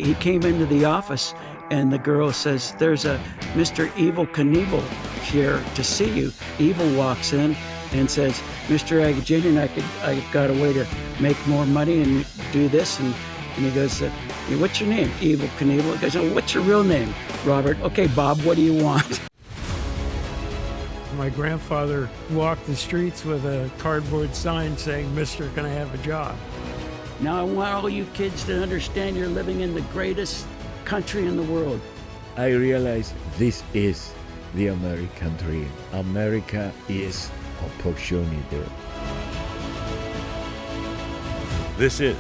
he came into the office, and the girl says, "There's a Mr. Evel Knievel here to see you." Evel walks in and says, "Mr. Agajanian, I've got a way to make more money and do this." And he goes, "What's your name?" "Evel Knievel." He goes, "Oh, what's your real name?" "Robert." "Okay, Bob, what do you want?" My grandfather walked the streets with a cardboard sign saying, "Mister, can I have a job?" Now I want all you kids to understand you're living in the greatest country in the world. I realize this is the American dream. America is opportunity. This is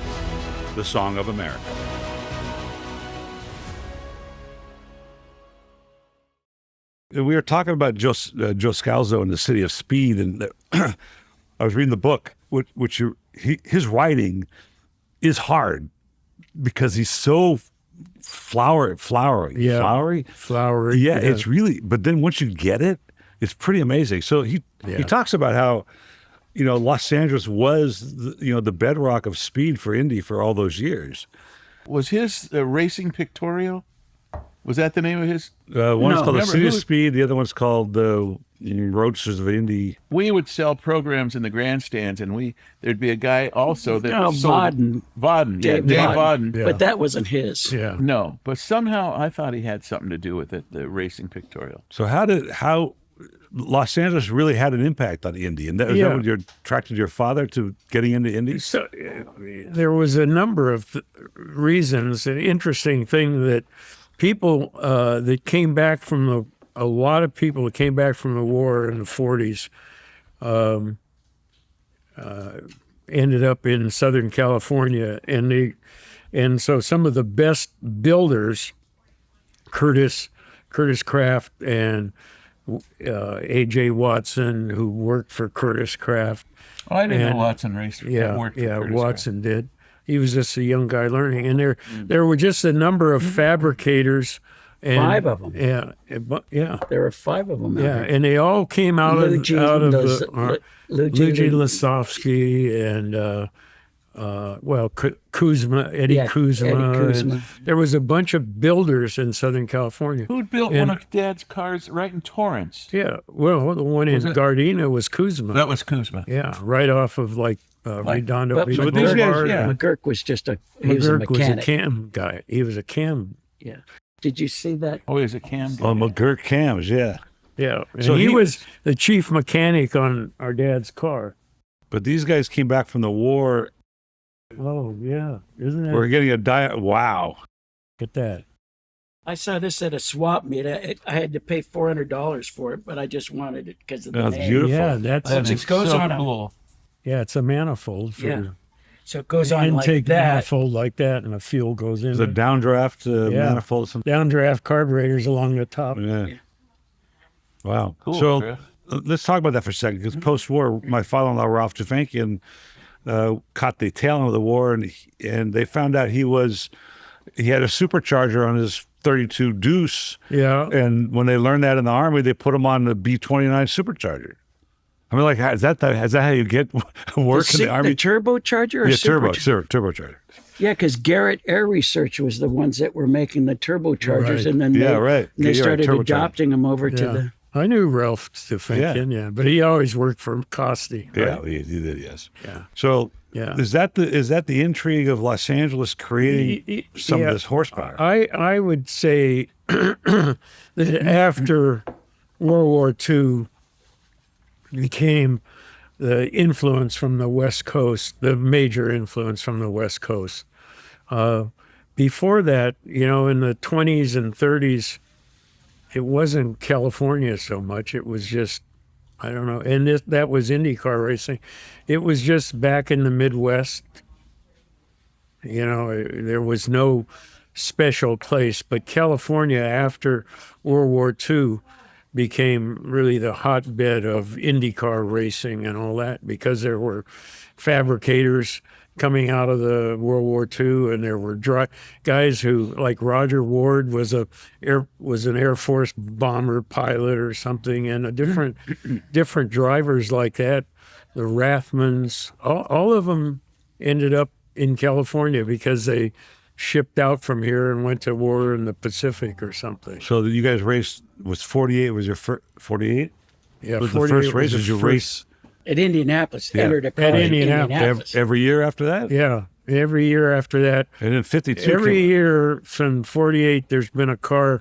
the Song of America. We were talking about Joe Scalzo and the City of Speed, and I was reading the book, his writing is hard because he's so flowery. Flowery. Yeah, it's really. But then once you get it, it's pretty amazing. So he talks about how, Los Angeles was the bedrock of speed for Indy for all those years. Was his racing pictorial? Was that the name of his? One's called the City of Speed. The other one's called the Roadsters of Indy. We would sell programs in the grandstands, and there'd be a guy also that Vodden. Dave Vodden. Yeah. But that wasn't his. Yeah. No, but somehow I thought he had something to do with it, the racing pictorial. So how Los Angeles really had an impact on Indy, and is that what attracted your father to getting into Indy? So there was a number of reasons. An interesting thing that people that came back from a lot of people that came back from the war in the 40s ended up in Southern California, and so some of the best builders, Curtis Craft and A.J. Watson, who worked for Curtis Craft. Oh, I didn't know Watson raced. Watson Craft. Did. He was just a young guy learning, and there were just a number of fabricators. And, 5 of them. Yeah. There were 5 of them. And they all came out of Luigi Lasovsky and Kuzma, Eddie Kuzma. There was a bunch of builders in Southern Calofornia. Who built one of Dad's cars right in Torrance? Yeah, well, the one in Gardena was Kuzma. That was Kuzma. Yeah, right off of Redondo. But McGurk was just a mechanic. Was a cam guy. He was a cam. Yeah. Did you see that? Oh, he was a cam guy. Oh, McGurk cams, yeah. Yeah, so he was the chief mechanic on our dad's car. But these guys came back from the war. Oh, yeah. Isn't it? We're getting a diet. Wow. Get that. I saw this at a swap meet. I had to pay $400 for it, but I just wanted it because of the That's name. beautiful. Yeah, it goes so on cool. Yeah, it's a manifold for so it goes on like intake that. manifold like that, and the fuel goes in. It's a downdraft manifold. Downdraft carburetors along the top. Yeah. Wow. Cool, so Chris. Let's talk about that for a second, because post-war, my father-in-law, Ralph Tufankian, caught the tail end of the war, and they found out he had a supercharger on his 32 Deuce. Yeah. And when they learned that in the Army, they put him on the B-29 supercharger. I mean, like, is that how you get work in the Army? The turbocharger or turbocharger. Yeah, because Garrett Air Research was the ones that were making the turbochargers, and then they started adopting them over to the... I knew Ralph Tufankian, but he always worked for Costi. Right? Yeah, he did, yes. Yeah. So is that the intrigue of Los Angeles creating some of this horsepower? I would say that after World War II became the influence from the West Coast, the major influence from the West Coast. Before that, in the 20s and 30s, it wasn't California so much. It was just, I don't know. And that was IndyCar racing. It was just back in the Midwest. There was no special place. But California, after World War II, became really the hotbed of IndyCar racing and all that, because there were fabricators coming out of the World War II, and there were guys who, like Roger Ward, was an Air Force bomber pilot or something, and different drivers like that. The Rathmans, all of them ended up in California because they shipped out from here and went to war in the Pacific or something. So you guys raced, was 48, was your 48? Yeah, Was the 48 first race? was Did the you first- race At Indianapolis, Yeah. entered a car At at Indianapolis. Indianapolis. every year after that? Yeah, every year after that. And then 52 Every came- year from 48, there's been a car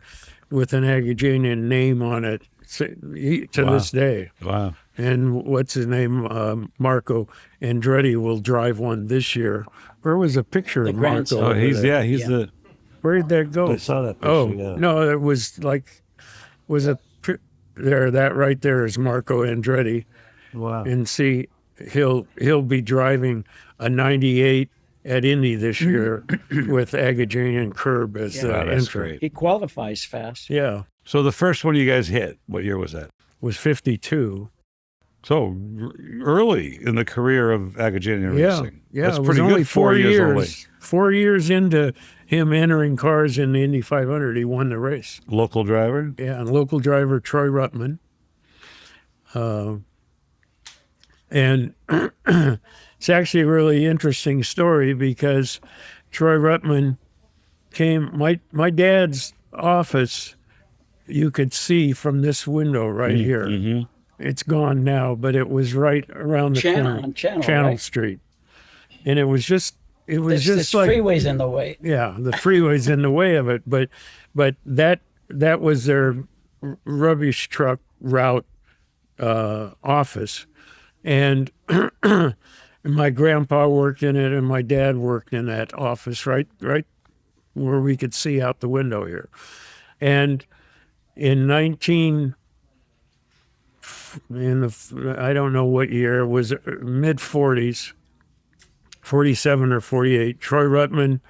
with an Agajanian name on it to Wow. this day. Wow. And what's his name? Marco Andretti will drive one this year. Where was a picture The of Marco? grandson. Oh, over he's there? he's Yeah. the. Where did that go? I saw that picture, Oh, yeah. no, it was like, there, that right there is Marco Andretti. Wow. And see, he'll be driving a 98 at Indy this year with Agajanian curb as the Wow, that's entry. great. He qualifies fast. Yeah, So the first one you guys hit, what year was that? was 52. So early in the career of Agajanian Yeah, racing. yeah. That's it was pretty only good. 4 years early. 4 years into him entering cars in the Indy 500, he won the race. Local driver. Yeah, and local driver Troy Ruttman. And it's actually a really interesting story because Troy Ruttman came, my dad's office, you could see from this window right here. It's gone now, but it was right around the Channel, corner. on Channel, right? Street. And it was just This like, freeway's in the way. yeah, the freeway's in the way of it, but that was their rubbish truck route office, and my grandpa worked in it, and my dad worked in that office right where we could see out the window here, and in I don't know what year, it was mid 40s. 47 or 48, Troy Ruttman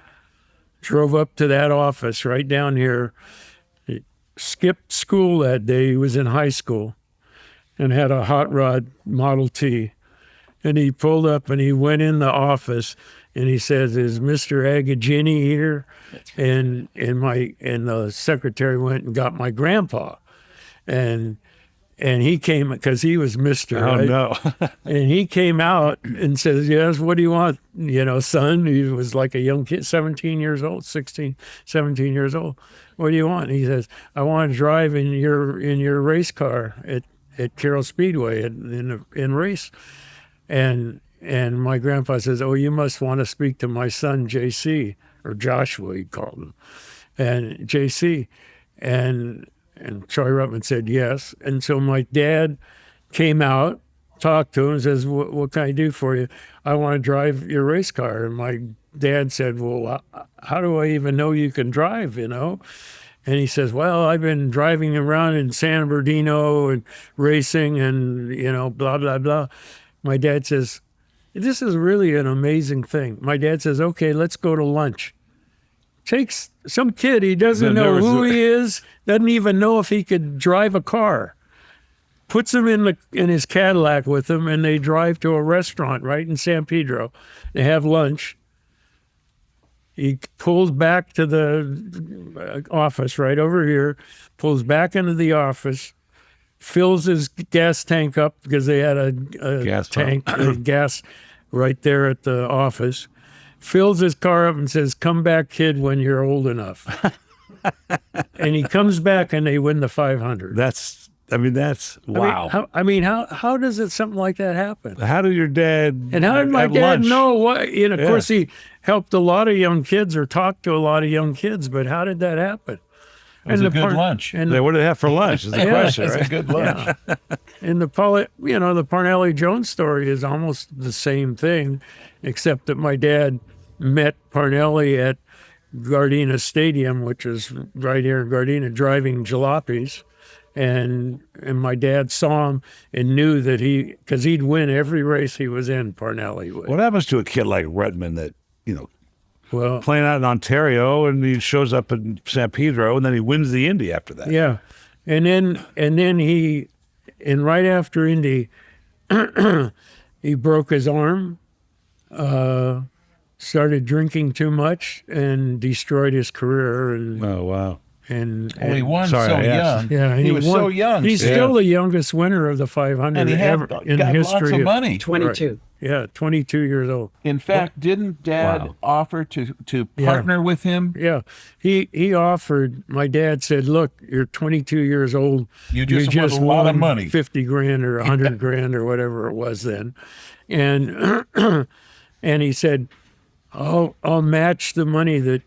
drove up to that office right down here. He skipped school that day. He was in high school and had a hot rod Model T. And he pulled up and he went in the office and he says, "Is Mr. Agajanian here?" And the secretary went and got my grandpa. And he came because he was Mr. Oh, right? no. And he came out and says, "Yes, what do you want, son?" He was like a young kid, 17 years old, 16, 17 years old. "What do you want?" He says, "I want to drive in your race car at Carroll Speedway in race." And my grandpa says, "Oh, you must want to speak to my son, JC," or Joshua, he called him, and JC. And Troy Ruttman said yes. And so my dad came out, talked to him, and says, what can I do for you? "I want to drive your race car." And my dad said, "Well, how do I even know you can drive, And he says, "Well, I've been driving around in San Bernardino and racing and, blah, blah, blah." My dad says, this is really an amazing thing. My dad says, "Okay, let's go to lunch." Takes some kid, he doesn't Then know there was who a- he is, doesn't even know if he could drive a car. Puts him in his Cadillac with him, and they drive to a restaurant right in San Pedro. They have lunch. He pulls back to the office right over here, pulls back into the office, fills his gas tank up because they had a Gas tank of gas right there at the office. Fills his car up and says, "Come back, kid, when you're old enough." And he comes back and they win the 500. That's wow. How does something like that happen? How did your dad? And how did my at dad lunch- know what? Of Yeah. course, he helped a lot of young kids or talked to a lot of young kids, but how did that happen? It was a good lunch. And What did they have for lunch? Is the question, It's right? a good lunch. And the Parnelli Jones story is almost the same thing, except that my dad met Parnelli at Gardena Stadium, which is right here in Gardena, driving jalopies. And my dad saw him and knew that because he'd win every race he was in, Parnelli would. What happens to a kid like Redmond that, Well, playing out in Ontario and he shows up in San Pedro and then he wins the Indy after that? yeah. And then right after Indy, he broke his arm, started drinking too much, and destroyed his career. And Oh, wow. Well, he won Sorry, so I asked. young. yeah, and he was so won. young. He's still. still the youngest winner of the 500 and he had ever got in lots history. of money. 22. Yeah, 22 years old. In fact, didn't Dad Wow. offer to partner with him? Yeah, he offered. My dad said, "Look, you're 22 years old. You just won a lot of won money." 50 grand or 100 grand or whatever it was then," and and he said, "I'll match the money that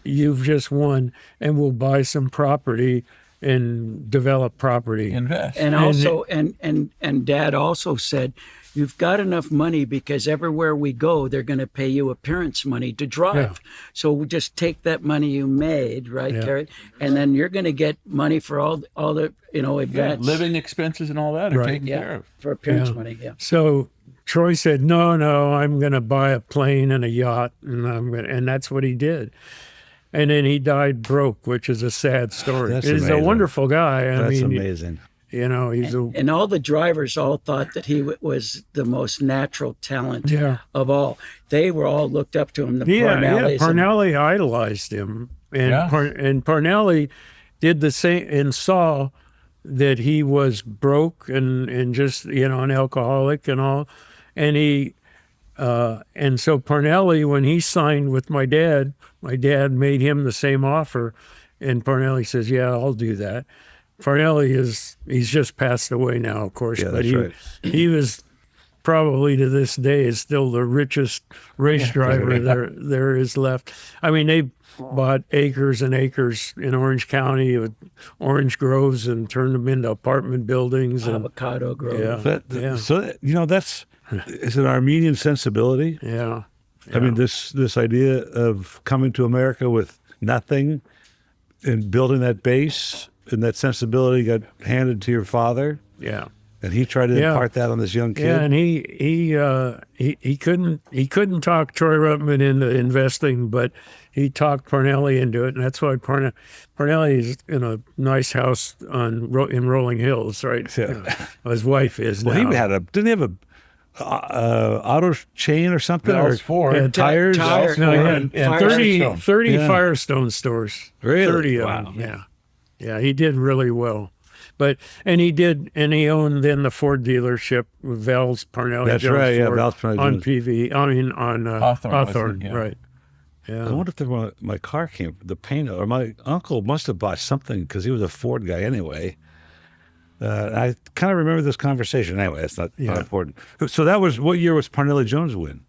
you've just won, and we'll buy some property and develop property." Invest. And also, and Dad also said, you've got enough money because everywhere we go, they're going to pay you appearance money to drive. Yeah. So we just take that money you made, right, Yeah. Terry? And then you're going to get money for all the Yeah, events. living expenses and all that are Right. taken care of. for appearance Yeah. money. Yeah. So Troy said, "No, I'm going to buy a plane and a yacht, and that's what he did." And then he died broke, which is a sad story. That's He's a amazing. wonderful guy. That's I mean, amazing. you know, he's a And all the drivers all thought that he was the most natural talent yeah. of all. They were all looked up to him. The Yeah, Parnellis and- Parnelli idolized him, and Yeah. and Parnelli did the same and saw that he was broke and just an alcoholic and all, and he and so Parnelli, when he signed with my dad made him the same offer, and Parnelli says, "Yeah, I'll do that." Parnelli he's just passed away now, of course, Yeah, but that's right. he was probably to this day is still the richest race driver there is left. I mean, they bought acres and acres in Orange County with orange groves and turned them into apartment buildings. And Avocado Grove. yeah, yeah, So that's is an Armenian sensibility. yeah, I mean, this idea of coming to America with nothing and building that base and that sensibility got handed to your father, yeah. and he tried to Yeah. impart that on this young kid. Yeah, and he couldn't talk Troy Ruttman into investing, but he talked Parnelli into it, and that's why Parnelli is in a nice house in Rolling Hills, right? Yeah. His wife is Well, now. didn't he have a auto chain or something? That was Or Ford. Yeah, tires. Tire- No, he Ford had and 30 Firestone. Yeah. Firestone stores. Really? 30 of Wow. them. Yeah. Yeah, he did really well. And he owned then the Ford dealership with Val's Parnelli. That's Jones right, yeah, Ford Val's Parnelli on Jones. PV. I mean on Hawthorne, Hawthorne, wasn't it? Yeah. right? Yeah. I wonder if my car came, the paint, or my uncle must have bought something because he was a Ford guy anyway. I kind of remember this conversation. Anyway, it's not important. So that was, what year was Parnelli Jones win?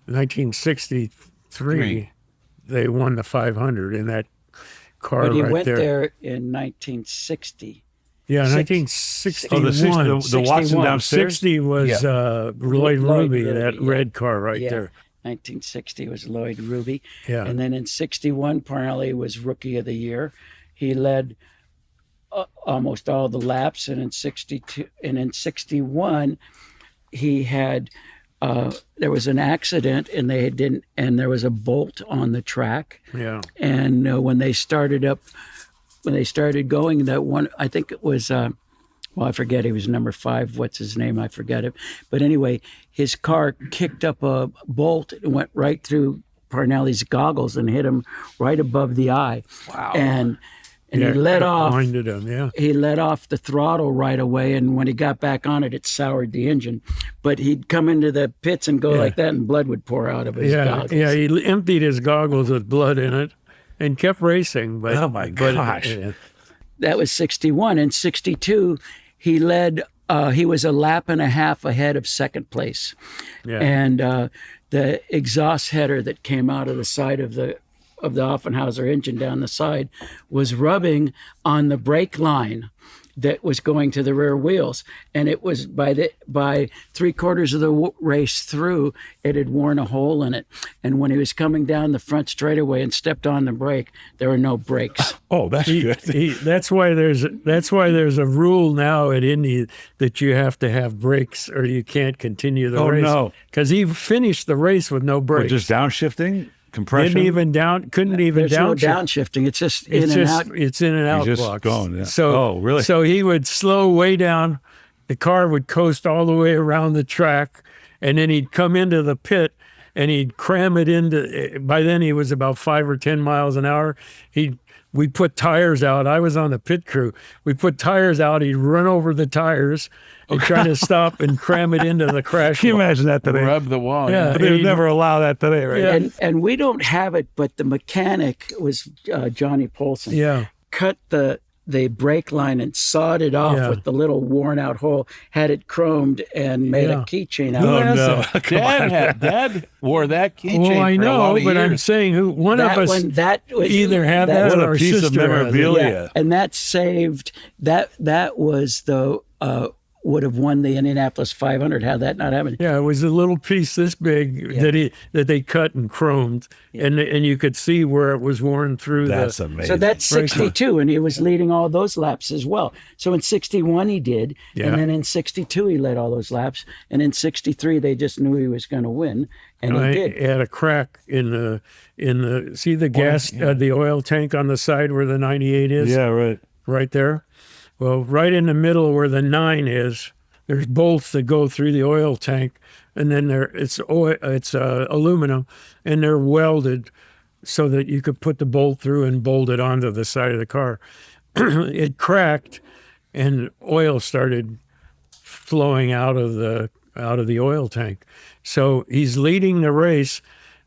1963, they won the 500 in that car But he right went there. there in 1960. Yeah, Six- 1961. The Watson 61. downstairs? 60 was Lloyd Lloyd Ruby, Ruby, that yeah. red car right Yeah. there. 1960 was Lloyd Ruby. Yeah. And then in 61, Parnelli was Rookie of the Year. He led almost all the laps. And in 62, and in 61, he had there was an accident, and there was a bolt on the track. Yeah. And when they started going, that one, I think it was, well, I forget, he was number 5. What's his name? I forget it. But anyway, his car kicked up a bolt and went right through Parnelli's goggles and hit him right above the eye. Wow. And Yeah, he let off. blinded him, yeah. He let off the throttle right away, and when he got back on it, it soured the engine. But he'd come into the pits and go like that, and blood would pour out of his goggles. Yeah, he emptied his goggles with blood in it and kept racing. But Oh, my gosh. That was 61. In 62, he led. He was a lap and a half ahead of second place, Yeah. and the exhaust header that came out of the side of the Offenhauser engine down the side was rubbing on the brake line that was going to the rear wheels, and it was by 3/4 of the race through, it had worn a hole in it. And when he was coming down the front straightaway and stepped on the brake, there were no brakes. Oh, that's good. That's why there's a rule now at Indy that you have to have brakes or you can't continue the race. Oh, no. Because he finished the race with no Or brakes. just downshifting, compression. couldn't even There's no downshift. downshifting. It's just It's in and out. It's in and out just blocks. going, yeah. So, Oh, really? So he would slow way down. The car would coast all the way around the track, and then he'd come into the pit, and he'd cram it into. By then he was about 5 or 10 miles an hour. We put tires out. I was on the pit crew. We put tires out. He'd run over the tires and try to stop and cram it into the crash. Can you imagine that today? Rub the wall. Yeah. But they would never allow that today, right? Yeah. And we don't have it, but the mechanic was Johnny Polson. Yeah. Cut the brake line and sawed it off Yeah. with the little worn out hole, had it chromed and made a keychain out Who of it. has that? Dad wore that keychain Well, I for a lot know, of but I'm years. saying one of us either have that What or a our piece of sister has it. memorabilia. Yeah, and that saved that was the would have won the Indianapolis 500 had that not happened. Yeah, it was a little piece this big that they cut and chromed, and you could see where it was worn through. That's amazing. So that's 62, and he was leading all those laps as well. So in 61 he did, and then in 62 he led all those laps, and in 63 they just knew he was going to win, and he did. It had a crack in the see the gas the oil tank on the side where the 98 is. Yeah, Right there. Well, right in the middle where the 9 is, there's bolts that go through the oil tank, and then it's aluminum, and they're welded so that you could put the bolt through and bolt it onto the side of the car. It cracked, and oil started flowing out of the oil tank. So he's leading the race,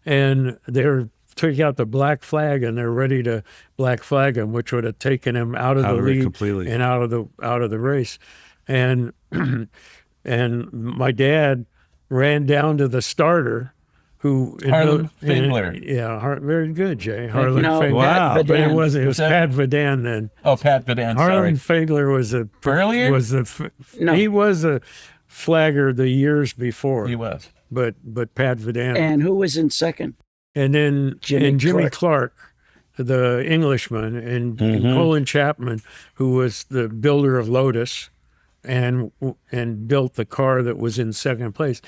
and they're took out the black flag, and they're ready to black flag him, which would have taken him out of the lead completely. and out of the race. And and my dad ran down to the starter, who Harlan Figler. Very good, Jay. Harlan No, Figler. Wow. Pat But it Vadan. was Pat Vadan then. Oh, Pat Vadan, Harlan sorry. Figler was Earlier? he was a flagger the years before. He was. But Pat Vadan. And who was in second? And then Jimmy Clark. Clark, the Englishman, and Colin Chapman, who was the builder of Lotus and built the car that was in second place.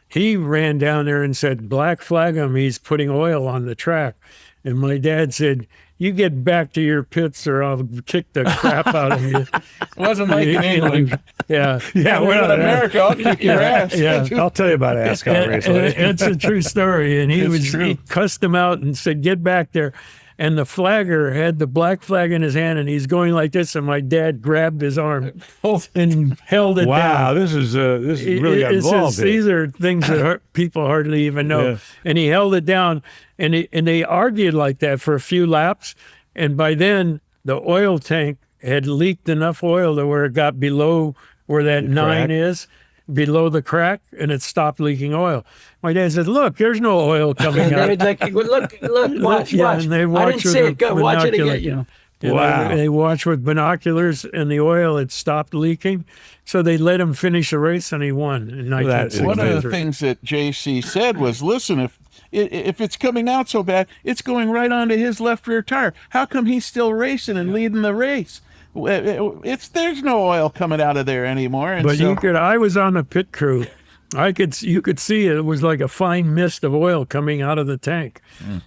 He ran down there and said, "Black flag him, he's putting oil on the track." And my dad said, "You get back to your pits or I'll kick the crap out of you." It wasn't like in England. Yeah. Yeah, We're in America. I'll kick your ass. Yeah. I'll tell you about Ascot Race. It's a true story. And It's true. he cussed him out and said, "Get back there." And the flagger had the black flag in his hand, and he's going like this. And my dad grabbed his arm and held it Wow, down. this is really got involved. These are things that people hardly even know. Yeah. And he held it down, and they argued like that for a few laps. And by then, the oil tank had leaked enough oil to where it got below where that 9 is, below the crack, and it stopped leaking oil. My dad said, "Look, there's no oil coming out." They'd like, look, watch. And they I watch didn't see it. Go, watch it binocular. again. You know. And Wow. They watched with binoculars, and the oil had stopped leaking. So they let him finish the race, and he won in That is 1963. One of the things that JC said was, listen, if it's coming out so bad, it's going right onto his left rear tire. How come he's still racing and leading the race? There's no oil coming out of there anymore. And But so, I was on the pit crew. You could see it was like a fine mist of oil coming out of the tank.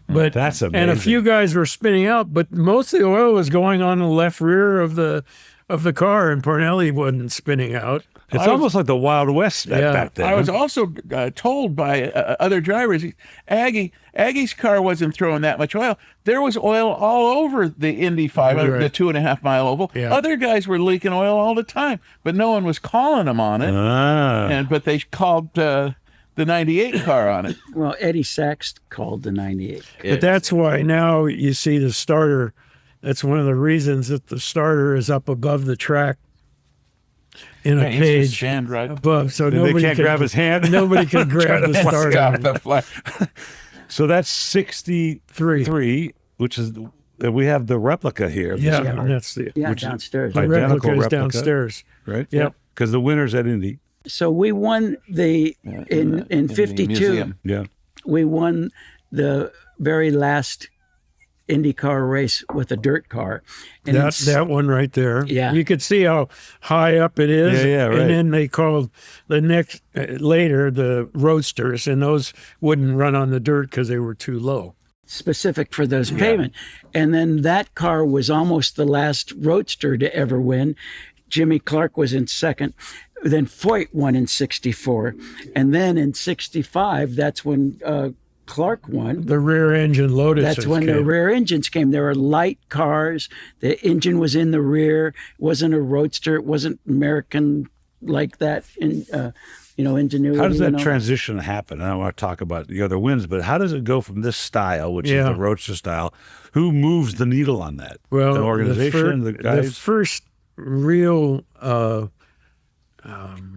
But That's And a amazing. few guys were spinning out, but most of the oil was going on the left rear of the car, and Parnelli wasn't spinning out. It's almost like the Wild West Yeah. back then. I was also told by other drivers, Aggie's car wasn't throwing that much oil. There was oil all over the Indy 500, Right. the 2.5 mile oval. Yeah. Other guys were leaking oil all the time, but no one was calling them on it. But they called the 98 car on it. Well, Eddie Sachs called the 98. But that's why now you see the starter. That's one of the reasons that the starter is up above the track in a He used to cage stand right above, so they nobody can't can grab his hand. Nobody can grab the starter. Stop the flag. So that's 63, which is we have the replica here. Yeah, Yeah. that's the Yeah, Which is downstairs. the identical replica is replica. downstairs. right? Yep. Because the winner's at Indy. So we won in the 52. museum. Yeah. We won the very last IndyCar race with a dirt car. And it's- That one right there. Yeah. You could see how high up it is. Yeah, right. And then they called the next later the roadsters, and those wouldn't run on the dirt because they were too low. specific for those pavement. And then that car was almost the last roadster to ever win. Jimmy Clark was in second. then Foyt won in '64, and then in '65, that's when Clark won. The rear engine Lotus. That's when the rear engines came. There were light cars. The engine was in the rear. It wasn't a roadster. It wasn't American like that. Ingenuity. How does that transition happen? I don't want to talk about the other wins, but how does it go from this style, which is the roadster style? Who moves the needle on that? Well, the organization, the guys. The first real.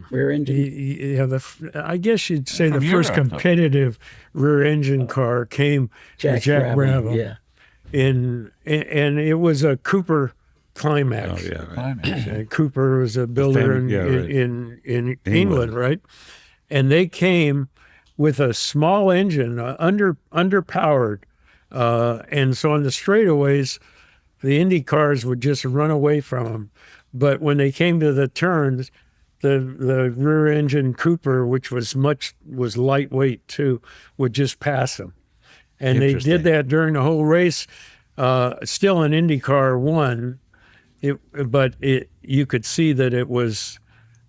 Rear engine. I guess you'd say From the first Europe, competitive rear engine car came with Jack Brabham. Yeah. And it was a Cooper Climax. Oh yeah, right. Cooper was a builder in England, right? And they came with a small engine, underpowered, and so on the straightaways, the Indy cars would just run away from them. But when they came to the turns, the rear engine Cooper, which was lightweight too, would just pass them. And they did that during the whole race. Still an Indy car won, but you could see that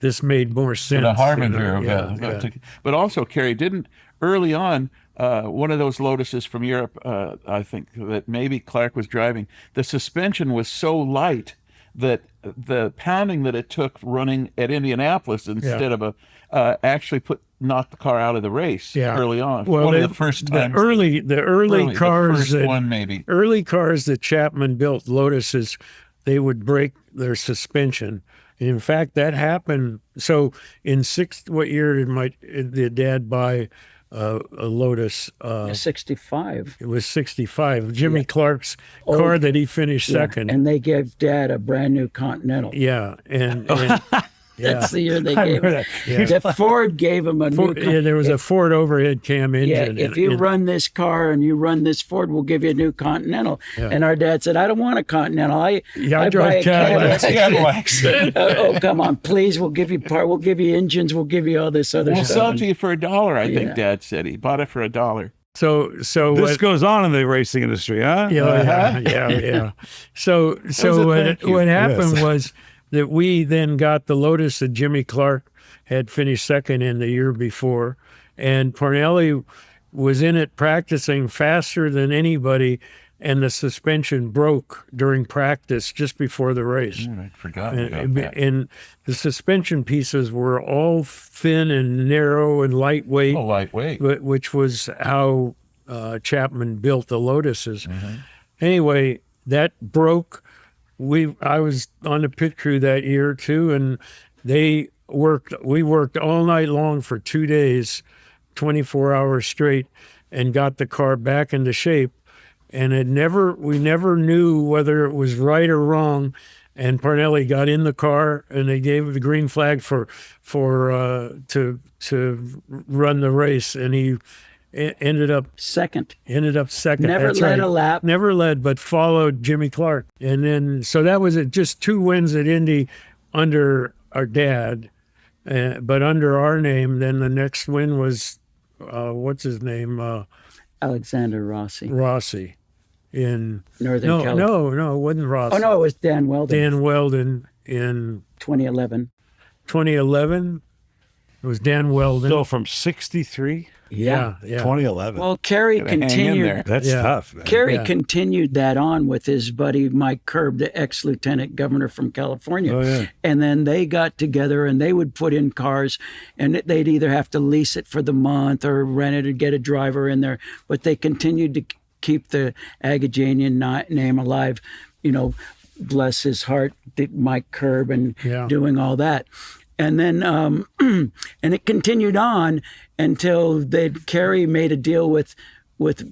this made more sense. The harbinger. But also, Kerry, didn't early on, one of those Lotuses from Europe, I think that maybe Clark was driving, the suspension was so light that the pounding that it took running at Indianapolis instead of actually knocked the car out of the race early on. Well, one of the first times. The early cars, the first one maybe. Early cars that Chapman built, Lotuses, they would break their suspension. In fact, that happened. So in what year did Dad buy a Lotus? 65. It was 65. Jimmy Clark's car that he finished second. And they gave Dad a brand new Continental. Yeah, and That's the year they gave him. The Ford gave him a new car. Yeah, there was a Ford overhead cam engine. Yeah, if you run this car and you run this Ford, we'll give you a new Continental. Yeah. And our dad said, I don't want a Continental. I drive Cadillacs. Oh, come on, please. We'll give you we'll give you engines. We'll give you all this other stuff. We'll sell it to you for $1, I think Dad said. He bought it for $1. So this goes on in the racing industry, huh? Yeah. So what happened was that we then got the Lotus that Jimmy Clark had finished second in the year before, and Parnelli was in it practicing faster than anybody, and the suspension broke during practice just before the race. I forgot about that. And the suspension pieces were all thin and narrow and lightweight. Oh, lightweight. Which was how Chapman built the Lotuses. Mm-hmm. Anyway, that broke. I was on the pit crew that year too, and we worked all night long for 2 days, 24 hours straight, and got the car back into shape. And we never knew whether it was right or wrong. And Parnelli got in the car, and they gave the green flag to run the race, and he ended up second. Never led a lap. Never led, but followed Jimmy Clark. And then, so that was it. Just 2 wins at Indy under our dad, but under our name. Then the next win was, what's his name? Alexander Rossi. Rossi in Northern California. No, it wasn't Rossi. Oh, no, it was Dan Weldon. Dan Weldon in 2011. 2011. It was Dan Weldon. So from 63? Yeah. 2011. Well, Kerry continued. That's tough, man. Kerry continued that on with his buddy Mike Curb, the ex-lieutenant governor from California. Oh, yeah. And then they got together and they would put in cars, and they'd either have to lease it for the month or rent it and get a driver in there. But they continued to keep the Agajanian name alive. Bless his heart, Mike Curb, and doing all that. And then, and it continued on until Kerry made a deal with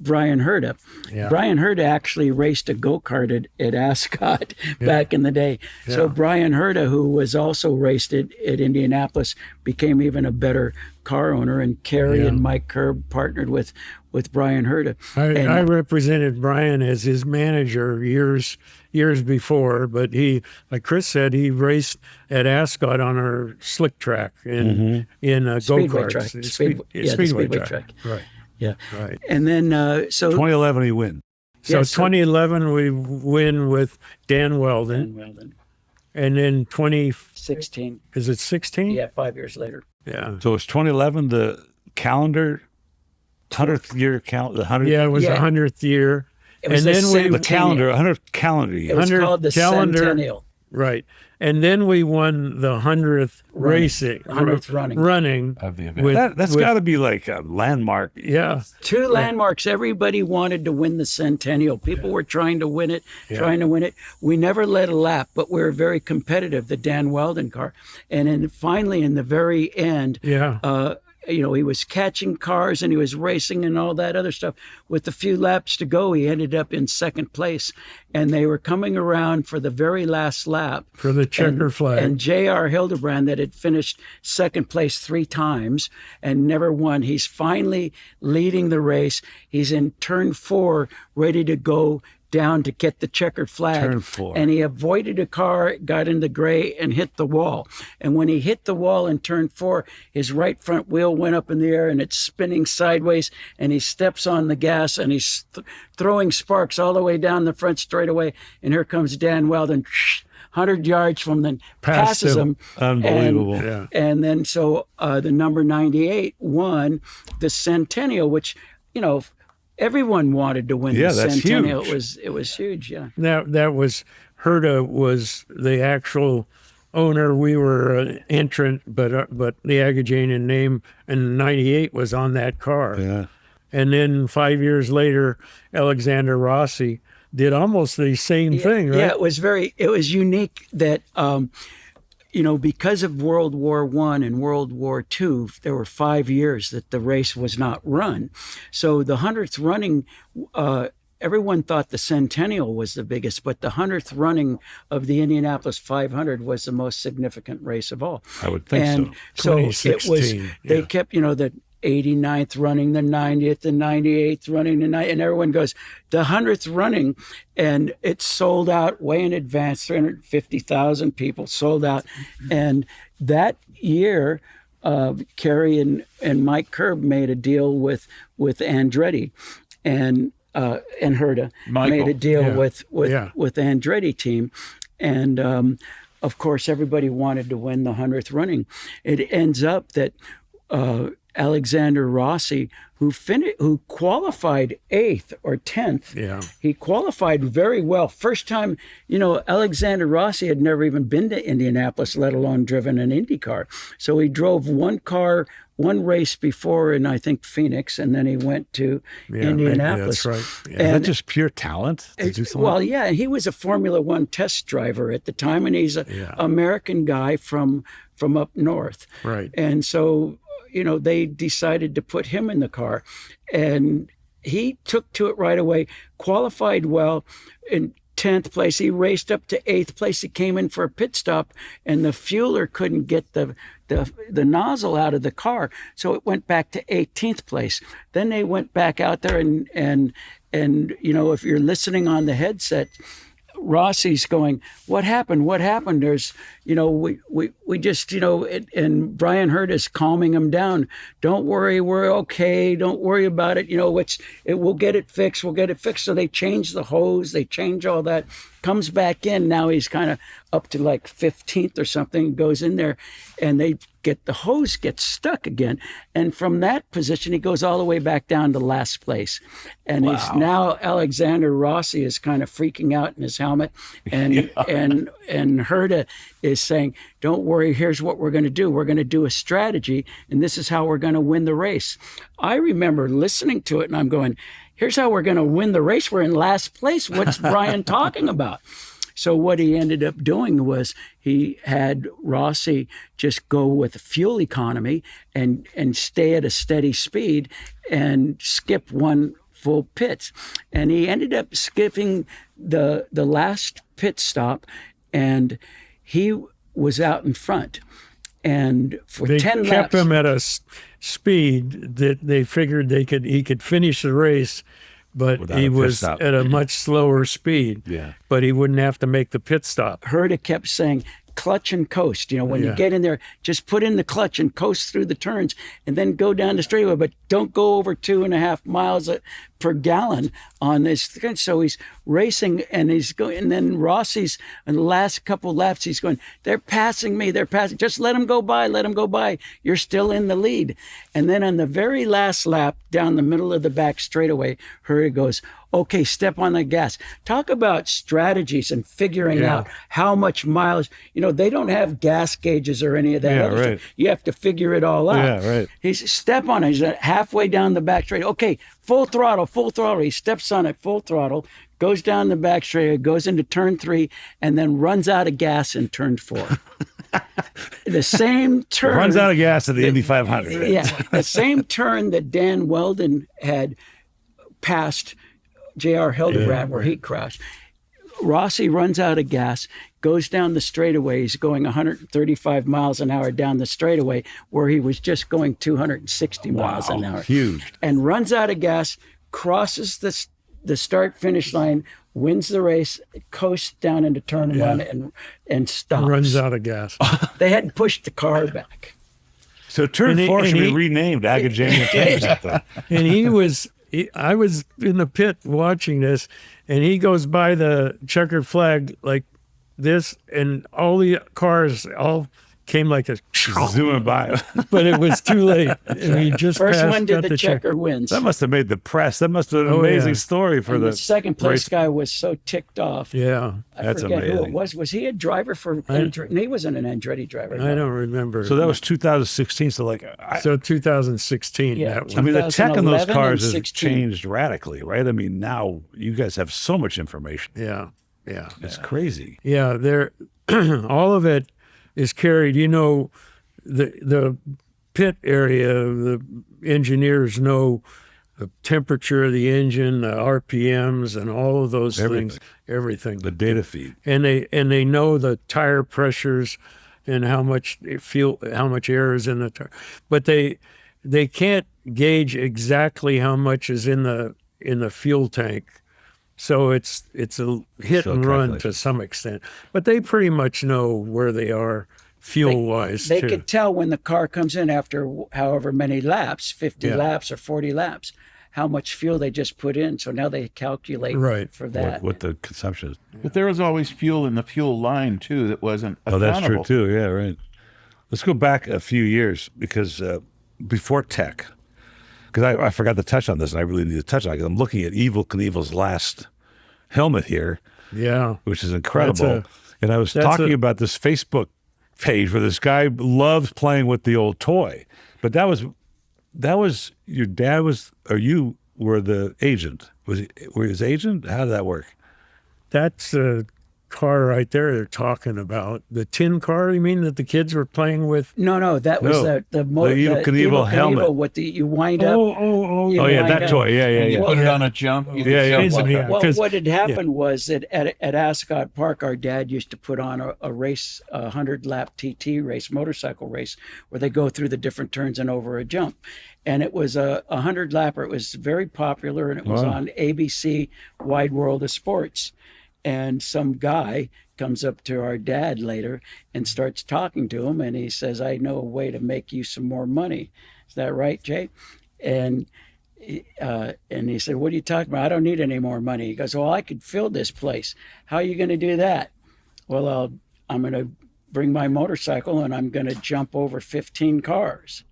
Brian Herta. Yeah. Brian Herta actually raced a go-kart at Ascot back in the day. Yeah. So Brian Herta, who was also raced at Indianapolis, became even a better car owner. And Kerry and Mike Curb partnered with Brian Herta. I represented Brian as his manager years before, but he, like Chris said, he raced at Ascot on our slick track in go-karts. Speedway track. Right. Yeah. Right. And then, 2011 he wins. So 2011 we win with Dan Weldon. and then 16. is it 16? Yeah, 5 years later. Yeah. So it's 2011, the calendar, 100th year count, the 100th. Yeah, it was Yeah. the 100th year. It was and the then we, The calendar, 100th calendar It year. was 100 called the calendar. Centennial. right. And then we won the 100th racing. 100th running. Running. Of the event. With, That's got to be like a landmark. yeah. Two landmarks. Everybody wanted to win the Centennial. People were trying to win it, trying to win it. We never led a lap, but we were very competitive, the Dan Weldon car. And then finally, in the very end, Yeah. he was catching cars and he was racing and all that other stuff. With a few laps to go, he ended up in second place. And they were coming around for the very last lap. For the checker flag. And J.R. Hildebrand, that had finished second place 3 times and never won, he's finally leading the race. He's in turn 4, ready to go down to get the checkered flag. Turn 4. And he avoided a car, got in the gray, and hit the wall. And when he hit the wall in turn 4, his right front wheel went up in the air and it's spinning sideways. And he steps on the gas and he's throwing sparks all the way down the front straightaway. And here comes Dan Weldon, 100 yards from them, passes him. Unbelievable. Yeah. And then so the number 98 won the Centennial, which, everyone wanted to win the that's Centennial. huge. It was huge, yeah. That was, Herta was the actual owner. We were an entrant, but the Agajanian name in 98 was on that car. Yeah. And then 5 years later, Alexander Rossi did almost the same thing, right? Yeah, it was unique that, because of World War I and World War II, there were 5 years that the race was not run. So the 100th running, everyone thought the Centennial was the biggest, but the 100th running of the Indianapolis 500 was the most significant race of all. I would think And so. so it was, 2016, they yeah. kept, the 89th running, the 90th, the 98th running, the 90th, and everyone goes, the 100th running, and it sold out way in advance, 350,000 people sold out. And that year, Kerry and Mike Kerb made a deal with Andretti and Herta Michael. made a deal Yeah. with Yeah. Andretti team. And of course, everybody wanted to win the 100th running. It ends up that Alexander Rossi, who qualified 8th or 10th, Yeah. he qualified very well. First time, Alexander Rossi had never even been to Indianapolis, let alone driven an Indy car. So he drove one race before in, I think, Phoenix, and then he went to Yeah, Indianapolis. that's right. Yeah. Is that just pure talent to do something? Well, yeah, he was a Formula One test driver at the time, and he's an Yeah. American guy from up north. Right. And so, they decided to put him in the car, and he took to it right away, qualified well in 10th place. He raced up to 8th place. He came in for a pit stop, and the fueler couldn't get the nozzle out of the car, so it went back to 18th place. Then they went back out there, and if you're listening on the headset, Rossi's going, what happened? There's, we just, and Brian Hurt is calming him down. Don't worry, we're okay. Don't worry about it. We'll get it fixed. So they change the hose. They change all that. Comes back in. Now he's kind of up to like 15th or something, goes in there, and the hose gets stuck again. And from that position, he goes all the way back down to last place. And he's now Alexander Rossi is kind of freaking out in his helmet. And and Herta is saying, don't worry, here's what we're going to do. We're going to do a strategy, and this is how we're going to win the race. I remember listening to it, and I'm going, here's how we're going to win the race. We're in last place. What's Brian talking about? So what he ended up doing was he had Rossi just go with fuel economy and stay at a steady speed and skip one full pit. And he ended up skipping the last pit stop, and he was out in front. And for They 10 kept laps, him at a speed that they figured he could finish the race, but Without he a pit was stop. at a much slower speed. Yeah. But he wouldn't have to make the pit stop. Herta kept saying, clutch and coast. When you Yeah. get in there, just put in the clutch and coast through the turns and then go down the straightaway, but don't go over 2.5 miles per gallon on this thing. So he's racing and he's going, and then Rossi's in the last couple laps, he's going, they're passing me, just let them go by, you're still in the lead. And then on the very last lap, down the middle of the back straightaway, Hurry goes, okay, step on the gas. Talk about strategies and figuring out how much mileage. They don't have gas gauges or any of that other stuff. You have to figure it all out. Yeah, right. He's step on it. He's halfway down the back straight. Okay, full throttle. He steps on it, full throttle, goes down the back straight, goes into turn 3, and then runs out of gas in turn 4. The same turn. Runs out of gas at the Indy 500. Yeah, the same turn that Dan Weldon had passed J.R. Hildebrand where he crashed. Rossi runs out of gas, goes down the straightaway. He's going 135 miles an hour down the straightaway where he was just going 260 miles an hour. Huge. And runs out of gas, crosses the start-finish line, wins the race, coasts down into turn 1 and stops. Runs out of gas. They hadn't pushed the car back. So turn 4 should be renamed Agajanian. And I was in the pit watching this, and he goes by the checkered flag like this, and all the cars all came like a zooming by. But it was too late. And he just First one did got the checker wins. That must have made the press. That must have been an amazing story for and the second place race. guy was so ticked off. Yeah. I forget who it was. Was he a driver for Andretti? He wasn't an Andretti driver. I don't remember. So that was 2016. So 2016. Yeah, that was. I mean, the tech in those 2011 cars and has 16. changed radically, right? I mean, now you guys have so much information. Yeah. It's crazy. Yeah, all of it is carried. The pit area, the engineers know the temperature of the engine, the RPMs, and all of those things. Everything. The data feed. And they know the tire pressures and how much air is in the tire. But they can't gauge exactly how much is in the fuel tank. So it's a hit and run to some extent. But they pretty much know where they are fuel-wise, They too. could tell when the car comes in after however many laps, 50 laps or 40 laps, how much fuel they just put in. So now they calculate for that. What the consumption is. But there was always fuel in the fuel line, too, that wasn't accountable. Oh, that's true, too. Yeah, right. Let's go back a few years because before tech, because I forgot to touch on this, and I really need to touch on it, because I'm looking at Evel Knievel's last helmet here, which is incredible. And I was talking about this Facebook page where this guy loves playing with the old toy, but that was your dad or you were the agent. Were you his agent? How did that work? That's a car right there they're talking about. The tin car, you mean, that the kids were playing with? No, that was the Evel Knievel helmet. What you wind up. That toy. Yeah. You put it on a jump. What had happened was that at Ascot Park, our dad used to put on a race, a 100-lap TT race, motorcycle race, where they go through the different turns and over a jump. And it was a 100-lapper. It was very popular, and it was on ABC Wide World of Sports. And some guy comes up to our dad later and starts talking to him, and he says, I know a way to make you some more money. Is that right, Jay? And he said, what are you talking about? I don't need any more money. He goes, well, I could fill this place. How are you going to do that? Well, I'm going to bring my motorcycle, and I'm going to jump over 15 cars.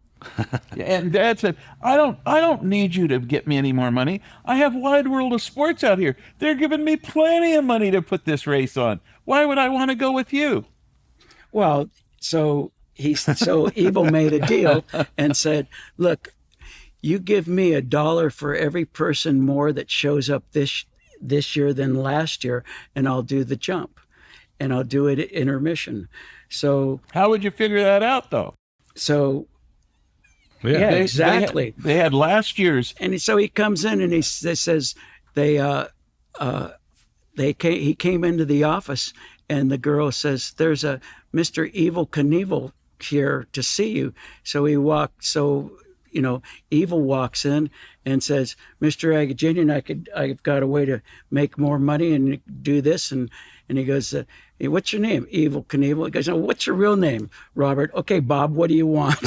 And Dad said, I don't need you to get me any more money. I have Wide World of Sports out here. They're giving me plenty of money to put this race on. Why would I want to go with you? Well, so Evel made a deal and said, look, you give me $1 for every person more that shows up this year than last year, and I'll do the jump, and I'll do it at intermission. So how would you figure that out, though? So exactly. They had last year's, and so he comes in and he says he came into the office, and the girl says, there's a Mr. Evel Knievel here to see you. So he walked. So Evel walks in and says, Mr. Agajanian, I've got a way to make more money and do this. And he goes, what's your name? Evel Knievel. He goes, oh, what's your real name? Robert. Okay, Bob, what do you want?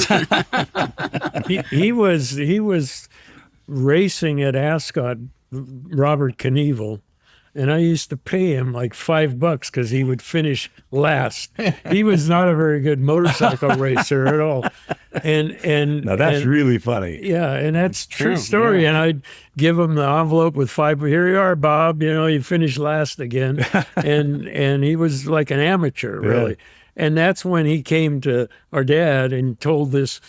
he was racing at Ascot Robert Knievel, and I used to pay him like $5 because he would finish last. He was not a very good motorcycle racer at all. And Now that's really funny. yeah, and that's true true, story. yeah. And I'd give him the envelope with $5. Here you are, Bob. You know, you finished last again. and he was like an amateur, really. And that's when he came to our dad and told this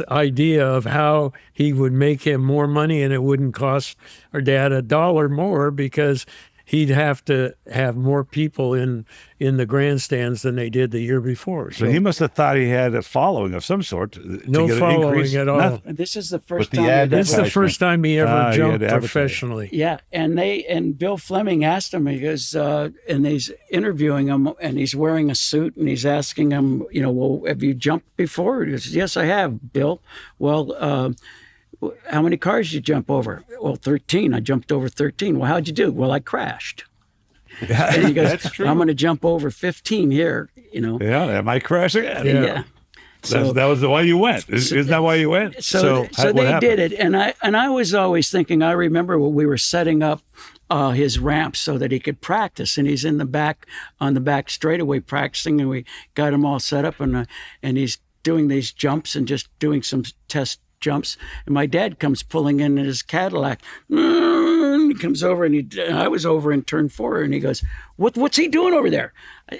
idea of how he would make him more money, and it wouldn't cost our dad $1 more because he'd have to have more people in the grandstands than they did the year before. So he must have thought he had a following of some sort to no get an following increase. at all. Nothing. And this is the first the time. ad- This is the first time he ever he had jumped to advertise. professionally. Yeah, and Bill Fleming asked him, he goes, and he's interviewing him, and he's wearing a suit, and he's asking him, you know, well, have you jumped before? He goes, yes, I have, Bill. Well, how many cars did you jump over? Well, 13. I jumped over 13. Well, how'd you do? Well, I crashed. And he goes, That's true. I'm going to jump over 15 here, you know. Yeah, am I crashing? Yeah. So, that was the why you went. Isn't that why you went? So what they happened? did it, and I was always thinking. I remember when we were setting up his ramps so that he could practice, and he's in the back on the back straightaway practicing, and we got him all set up, and he's doing these jumps and just doing some test jumps, and my dad comes pulling in his Cadillac. He comes over, and I was over in turn 4, and he goes, "What's he doing over there?"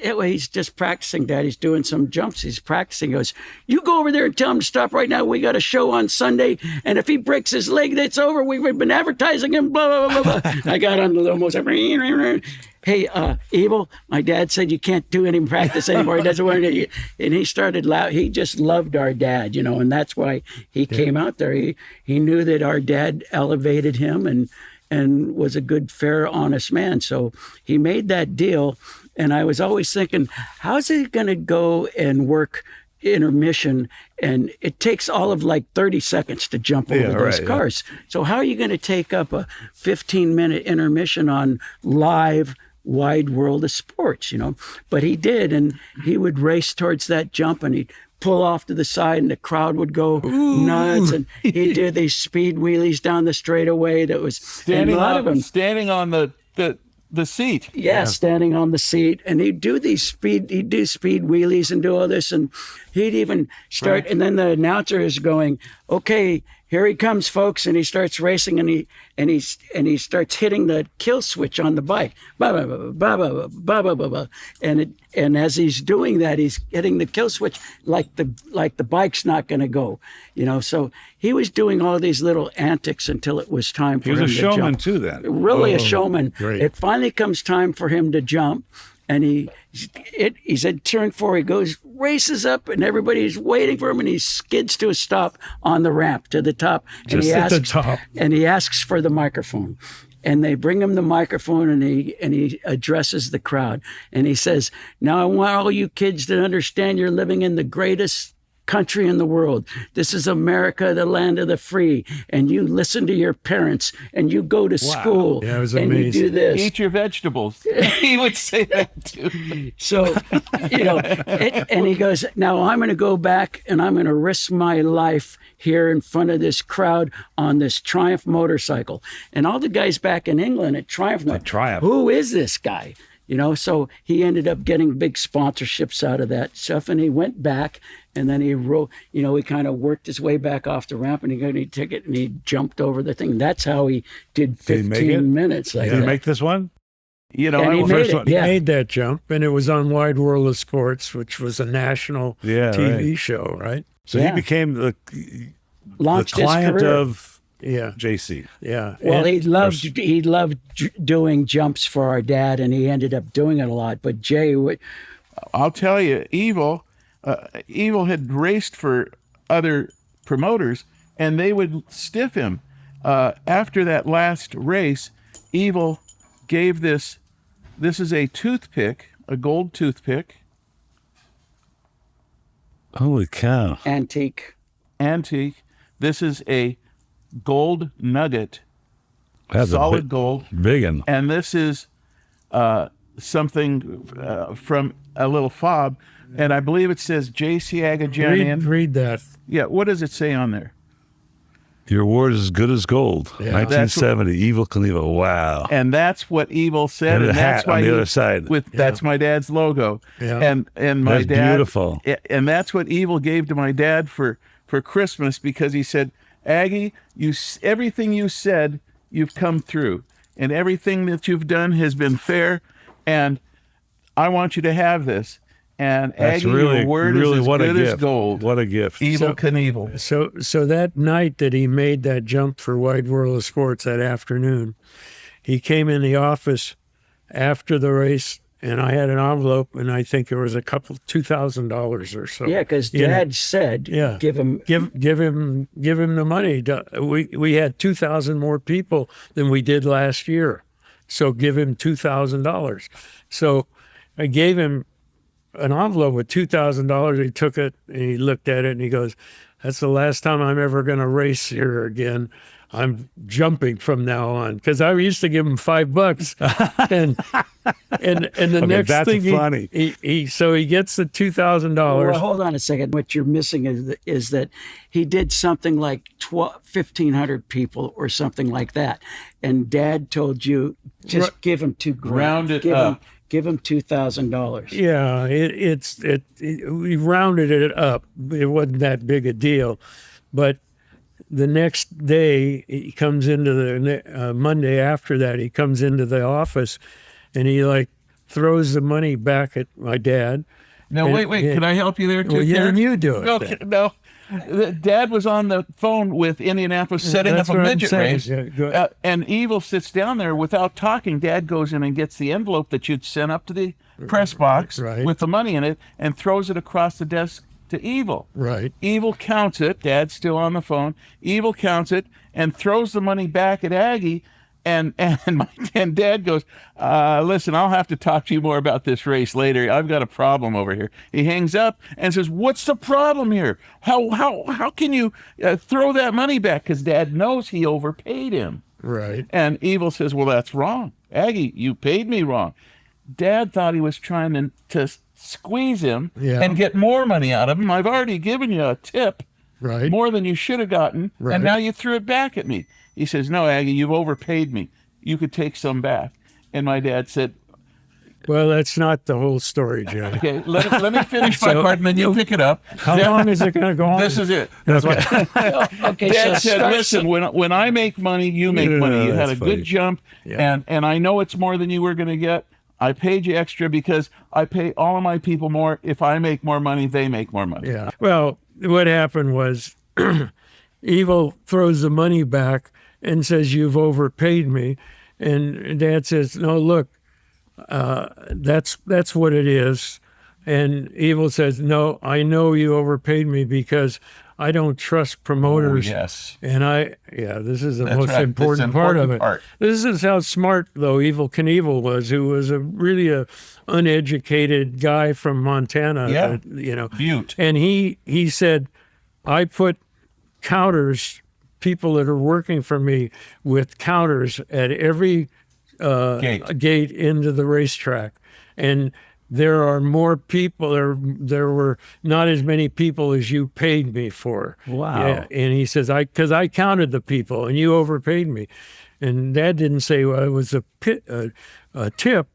He's just practicing, Dad. He's doing some jumps. He's practicing. He goes, "You go over there and tell him to stop right now. We got a show on Sunday, and if he breaks his leg, that's over. We've been advertising him." Blah blah blah blah. I got on the little motor. Hey, Evel, my dad said you can't do any practice anymore. He doesn't want to. And he started loud. He just loved our dad, you know, and that's why he came out there. He knew that our dad elevated him and was a good, fair, honest man. So he made that deal. And I was always thinking, how's he going to go and work intermission? And it takes all of like 30 seconds to jump over these cars. So how are you going to take up a 15-minute intermission on live wide world of sports, you know? But he did, and he would race towards that jump, and he'd pull off to the side, and the crowd would go nuts, and he'd do these speed wheelies down the straightaway. That was Standing and a lot of them. standing on the seat. Yeah, standing on the seat, and he'd do speed wheelies and do all this, and he'd even start. And then the announcer is going, "Okay, here he comes, folks," and he starts racing, and he starts hitting the kill switch on the bike, ba ba ba ba ba ba ba ba, and as he's doing that, he's hitting the kill switch like the bike's not going to go, you know. So he was doing all these little antics until it was time for him to jump. He was a showman too, then. Really a showman. great. It finally comes time for him to jump, and he's at turn 4. He goes, races up, and everybody's waiting for him, and he skids to a stop on the ramp to the top. Just at the top. And he asks for the microphone. And they bring him the microphone, and he addresses the crowd. And he says, "Now I want all you kids to understand you're living in the greatest country in the world. This is America, the land of the free. And you listen to your parents, and you go to school, Yeah, it was and you do amazing. this." Eat your vegetables. He would say that too. So, you know, and he goes, "Now I'm going to go back, and I'm going to risk my life here in front of this crowd on this Triumph motorcycle." And all the guys back in England at Triumph went, Triumph. "Who is this guy?" You know, so he ended up getting big sponsorships out of that stuff, and he went back, and then he wrote, you know, he kind of worked his way back off the ramp, and he got a ticket, and he jumped over the thing. That's how he did Did he make 15 it? minutes. Like Did he that. make this one? You know, And I he was- made first it, one. He yeah. made that jump, and it was on Wide World of Sports, which was a national TV show, right? So Yeah. he became the Launched his client career. of Yeah, JC. yeah. Well, And- he loved doing jumps for our dad, and he ended up doing it a lot. But Jay, I'll tell you, Evel had raced for other promoters, and they would stiff him. After that last race, Evel gave this is a toothpick, a gold toothpick, Holy cow. antique. This is a gold nugget, That's solid gold. Big one. And this is something from a little fob, and I believe it says JC Agajanian. read that. Yeah, what does it say on there? Your word is as good as gold. Yeah. 1970, Evel Knievel. Wow. And that's what Evel said, And the that's hat why on the he- other side. That's my dad's logo. Yeah. And my That's dad, beautiful. and that's what Evel gave to my dad for Christmas, because he said, Aggie, everything you said, you've come through, and everything that you've done has been fair, and I want you to have this. And That's Aggie, your word is as what a good gift. as gold. What a gift. Evel Knievel. So that night that he made that jump for Wide World of Sports that afternoon, he came in the office after the race, and I had an envelope, and I think it was a couple $2,000 or so. Yeah, because Dad said, Yeah. give him. give him the money. We had 2,000 more people than we did last year, so give him $2,000. So I gave him an envelope with $2,000. He took it and he looked at it and he goes, "That's the last time I'm ever going to race here again. I'm jumping from now on," because I used to give him $5, and the Okay, next that's thing funny. he gets the $2,000. Well, hold on a second. What you're missing is that he did something like 1,500 people or something like that, and Dad told you just give him $2,000. Round it up. Give him $2,000. Yeah, we rounded it up. It wasn't that big a deal, but the next day he comes into the Monday after that, he comes into the office, and he like throws the money back at my dad. Now, And- wait. Can I help you there, too? Well, yeah, Karen? and you do it. Okay, then. no. Dad was on the phone with Indianapolis setting That's up a what I'm midget saying. race. Yeah, go ahead. And Evel sits down there without talking. Dad goes in and gets the envelope that you'd sent up to the press box Right. with the money in it and throws it across the desk to Evel. Right. Evel counts it. Dad's still on the phone. Evel counts it and throws the money back at Aggie. And Dad goes, listen, I'll have to talk to you more about this race later. I've got a problem over here. He hangs up and says, what's the problem here? How can you throw that money back? Because Dad knows he overpaid him. Right. And Evel says, well, that's wrong. Aggie, you paid me wrong. Dad thought he was trying to squeeze him Yeah. and get more money out of him. I've already given you a tip, Right. more than you should have gotten, Right. and now you threw it back at me. He says, no, Aggie, you've overpaid me. You could take some back. And my dad said, Well, that's not the whole story, Jay. okay, let me finish my So- part, and then you pick it up. How long is it going to go on? This is it. Okay, Dad so said, start- listen, when I make money, you make money. You had a that's funny. good jump, Yeah. and I know it's more than you were going to get. I paid you extra because I pay all of my people more. If I make more money, they make more money. Yeah. Well, what happened was Evel throws the money back and says, "You've overpaid me." And Dad says, "No, look, that's what it is." And Evel says, "No, I know you overpaid me because I don't trust promoters." Yes. And this is the That's most right. This is important part of important it. part. This is how smart, though, Evel Knievel was, who was really a uneducated guy from Montana. Yeah. Butte. And he said, I put counters, people that are working for me with counters at every gate into the racetrack. And there are more people, there were not as many people as you paid me for. Wow. Yeah. And he says, because I counted the people and you overpaid me. And Dad didn't say, well, it was a tip.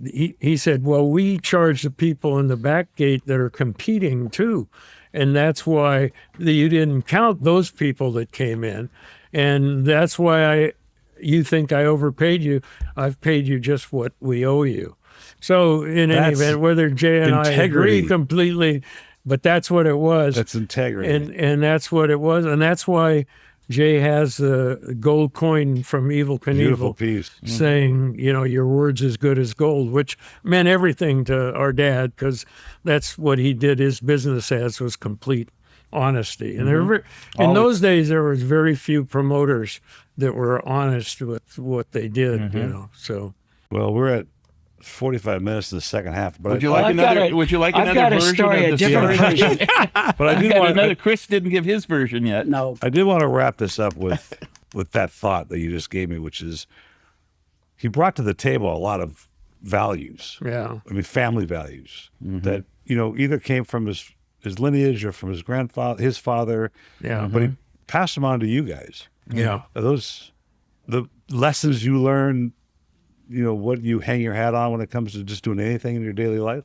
He said, well, we charge the people in the back gate that are competing too. And that's why you didn't count those people that came in. And that's why you think I overpaid you. I've paid you just what we owe you. So in any That's event, whether Jay and I integrity. agree completely, but that's what it was. That's integrity. And that's what it was. And that's why Jay has the gold coin from Evel Beautiful Knievel piece. saying, your word's as good as gold, which meant everything to our dad because that's what he did his business as, was complete honesty. And in those days, there was very few promoters that were honest with what they did, so. Well, we're at 45 minutes in the second half, but Would you I, like another? Would you like I've another got a version story, of a the different story? version. but I I've did got want another. Chris didn't give his version yet. No. I did want to wrap this up with that thought that you just gave me, which is he brought to the table a lot of values. Yeah. I mean, family values that either came from his lineage or from his grandfather, his father. Yeah. But he passed them on to you guys. Yeah. Are those the lessons you learn, what you hang your hat on when it comes to just doing anything in your daily life?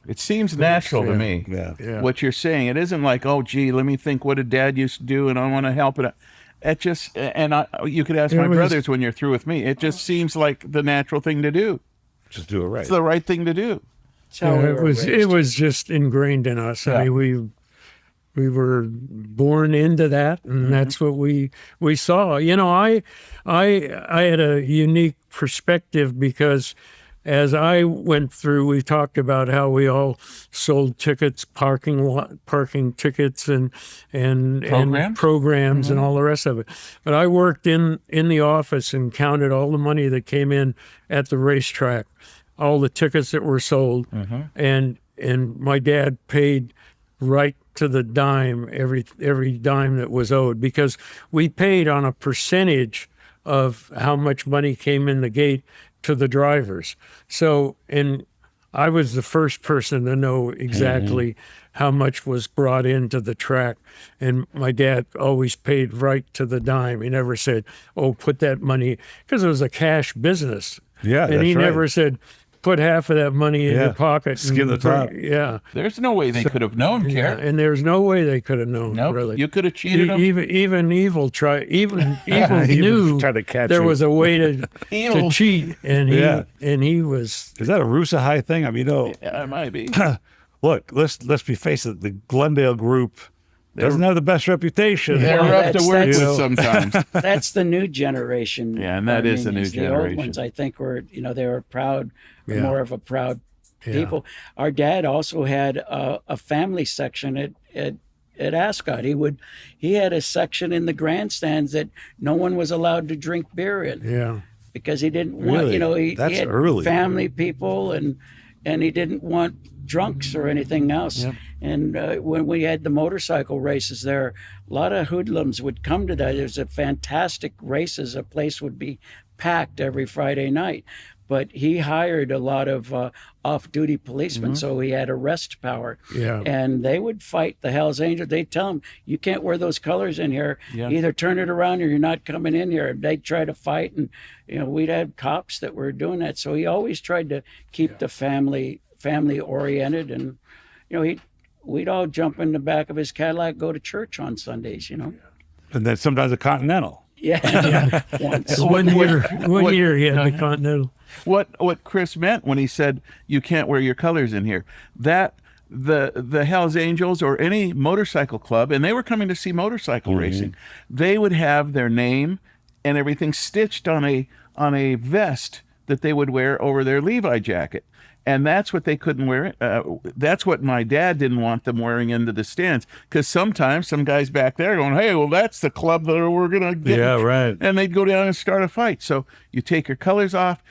It seems natural to me. Yeah. What you're saying, it isn't like, oh, gee, let me think what did Dad used to do, and I want to help it. It just, you could ask my brothers when you're through with me. It just seems like the natural thing to do. Just do it right. It's the right thing to do. It was just ingrained in us. Yeah. I mean, we were born into that, and that's what we saw. I had a unique perspective because as I went through, we talked about how we all sold tickets, parking tickets, and programs and all the rest of it. But I worked in the office and counted all the money that came in at the racetrack, all the tickets that were sold, and my dad paid right to the dime every dime that was owed, because we paid on a percentage of how much money came in the gate to the drivers. So, and I was the first person to know exactly how much was brought into the track. And my dad always paid right to the dime. He never said, oh, put that money, because it was a cash business. Yeah, and he that's right. never said, put half of that money in your pocket. Skim the top. Yeah. There's no way they could have known, Yeah, Carrot. and there's no way they could have known, Nope. really. You could have cheated them. Even Evil tried. Evil knew tried to catch there you. was a way to Evil. cheat, and he was. Is that a Rusa High thing? I mean, Yeah, it might be. look, let's be face it. The Glendale group doesn't have the best reputation. They're rough to work that's- with sometimes. That's the new generation. Yeah, and that is the new Armenians. The generation. old ones, I think, were they were proud, Yeah. more of a proud people. Our dad also had a family section at Ascot. He had a section in the grandstands that no one was allowed to drink beer in. Yeah. Because he didn't want, Really? he That's had early. family people and he didn't want drunks or anything else. Yep. And when we had the motorcycle races there, a lot of hoodlums would come to that. There's a fantastic races. A place would be packed every Friday night. But he hired a lot of off-duty policemen, so he had arrest power. Yeah. And they would fight the Hells Angels. They'd tell him, you can't wear those colors in here. Yeah. Either turn it around or you're not coming in here. They'd try to fight, and we'd have cops that were doing that. So he always tried to keep the family oriented, and we'd all jump in the back of his Cadillac, go to church on Sundays. And then sometimes a Continental. Yeah. Once. One year he had the Continental. What Chris meant when he said you can't wear your colors in here, that the Hells Angels or any motorcycle club, and they were coming to see motorcycle racing, they would have their name and everything stitched on a vest that they would wear over their Levi jacket. And that's what they couldn't wear. That's what my dad didn't want them wearing into the stands, because sometimes some guys back there going, hey, well, that's the club that we're going to get. Yeah, right. And they'd go down and start a fight. So you take your colors off,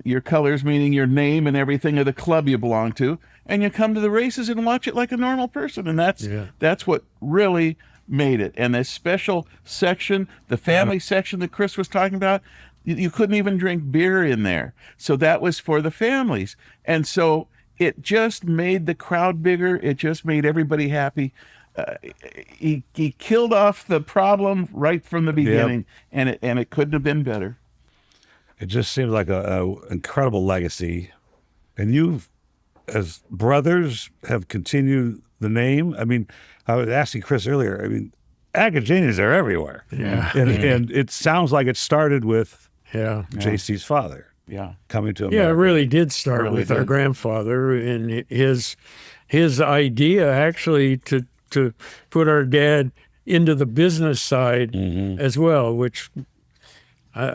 your colors meaning your name and everything of the club you belong to, and you come to the races and watch it like a normal person. And that's what really made it. And this special section, the family section that Chris was talking about, you couldn't even drink beer in there. So that was for the families. And so it just made the crowd bigger. It just made everybody happy. He killed off the problem right from the beginning, and it couldn't have been better. It just seems like a incredible legacy. And you, as brothers, have continued the name. I mean, I was asking Chris earlier, Agajanians are everywhere. Yeah. And it sounds like it started with Yeah. JC's father Yeah. coming to America. Yeah, it really did start Really with our did. grandfather, and his idea actually to put our dad into the business side as well, which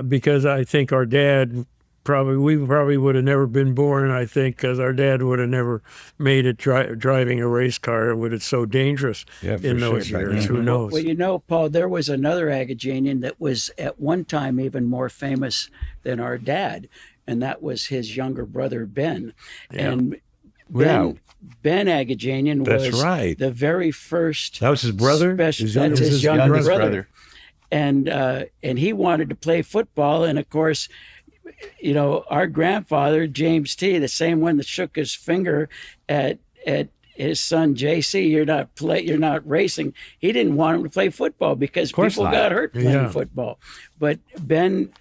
because I think our dad we probably would have never been born, I think, because our dad would have never made it driving a race car. It would have so dangerous Yeah, for in those sure, back years. then. Who knows? Well, Paul, there was another Agajanian that was at one time even more famous than our dad, and that was his younger brother, Ben. And Ben Agajanian That's was right. the very first. That was his brother? That's His his younger youngest brother. And he wanted to play football, and of course, our grandfather, James T., the same one that shook his finger at his son JC, you're not racing. He didn't want him to play football because people not. got hurt playing Yeah. football. But Ben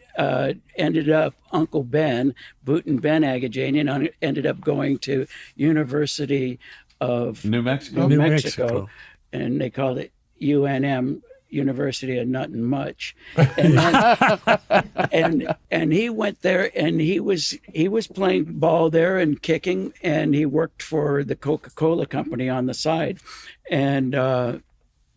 ended up, Uncle Ben, Booten Ben Agajanian, ended up going to University of New Mexico. New Mexico. and they called it UNM, University of Nothing Much, and then, and he went there, and he was playing ball there and kicking, and he worked for the Coca-Cola company on the side, and